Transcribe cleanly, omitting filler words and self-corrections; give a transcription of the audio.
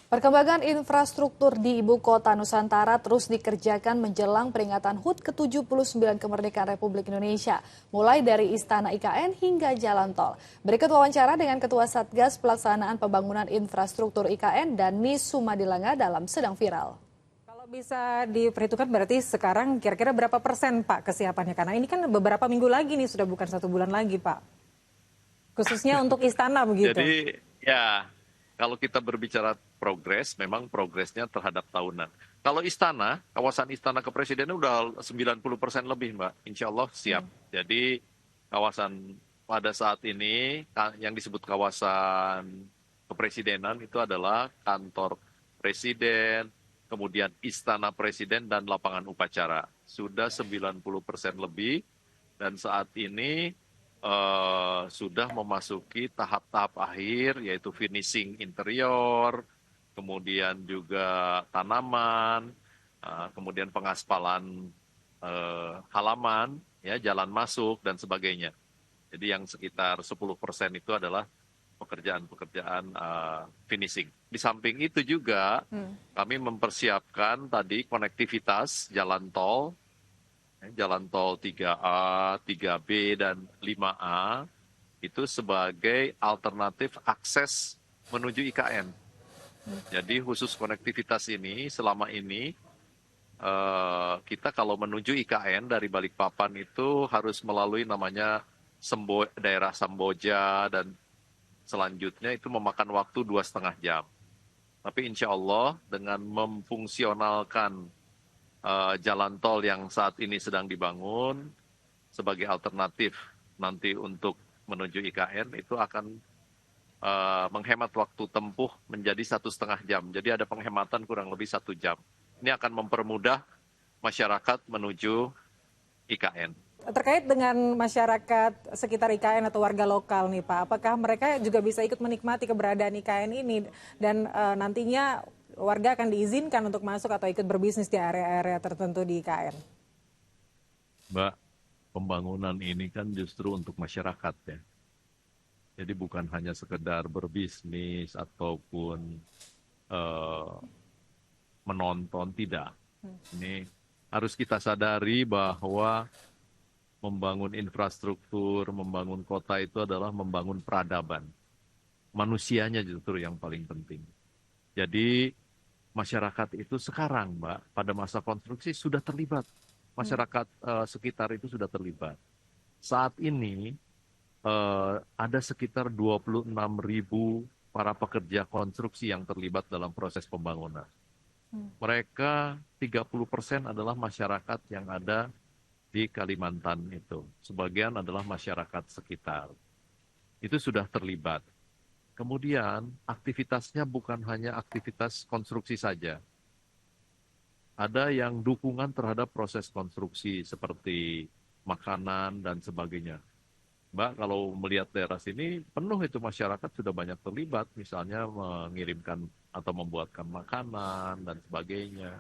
Perkembangan infrastruktur di Ibu Kota Nusantara terus dikerjakan menjelang peringatan HUT ke-79 kemerdekaan Republik Indonesia, mulai dari Istana IKN hingga Jalan Tol. Berikut wawancara dengan Ketua Satgas Pelaksanaan Pembangunan Infrastruktur IKN, Dani Sumadilanga dalam Sedang Viral. Kalau bisa diperhitungkan berarti sekarang kira-kira berapa persen Pak kesiapannya? Karena ini kan beberapa minggu lagi nih, sudah bukan 1 bulan lagi Pak. Khususnya untuk istana begitu. Jadi ya, kalau kita berbicara progres, memang progresnya terhadap tahunan. Kalau istana, kawasan istana kepresidenan udah 90% lebih, Mbak. Insya Allah siap. Jadi kawasan pada saat ini yang disebut kawasan kepresidenan itu adalah kantor presiden, kemudian istana presiden dan lapangan upacara. Sudah 90% lebih dan saat ini sudah memasuki tahap-tahap akhir, yaitu finishing interior, kemudian juga tanaman, kemudian pengaspalan halaman, ya, jalan masuk, dan sebagainya. Jadi yang sekitar 10% itu adalah pekerjaan-pekerjaan finishing. Di samping itu juga kami mempersiapkan tadi konektivitas jalan tol 3A, 3B, dan 5A itu sebagai alternatif akses menuju IKN. Jadi khusus konektivitas ini selama ini kita kalau menuju IKN dari Balikpapan itu harus melalui namanya daerah Samboja dan selanjutnya itu memakan waktu 2,5 jam. Tapi insya Allah dengan memfungsionalkan jalan tol yang saat ini sedang dibangun sebagai alternatif nanti untuk menuju IKN itu akan menghemat waktu tempuh menjadi 1,5 jam. Jadi ada penghematan kurang lebih 1 jam. Ini akan mempermudah masyarakat menuju IKN. Terkait dengan masyarakat sekitar IKN atau warga lokal nih Pak, apakah mereka juga bisa ikut menikmati keberadaan IKN ini dan nantinya warga akan diizinkan untuk masuk atau ikut berbisnis di area-area tertentu di IKN? Mbak, pembangunan ini kan justru untuk masyarakat ya. Jadi bukan hanya sekedar berbisnis ataupun menonton, tidak. Ini harus kita sadari bahwa membangun infrastruktur, membangun kota itu adalah membangun peradaban. Manusianya justru yang paling penting. Jadi masyarakat itu sekarang, Mbak, pada masa konstruksi sudah terlibat. Masyarakat sekitar itu sudah terlibat. Saat ini ada sekitar 26.000 para pekerja konstruksi yang terlibat dalam proses pembangunan. Mereka 30% adalah masyarakat yang ada di Kalimantan itu. Sebagian adalah masyarakat sekitar. Itu sudah terlibat. Kemudian aktivitasnya bukan hanya aktivitas konstruksi saja. Ada yang dukungan terhadap proses konstruksi seperti makanan dan sebagainya. Mbak, kalau melihat daerah sini penuh itu masyarakat sudah banyak terlibat, misalnya mengirimkan atau membuatkan makanan dan sebagainya.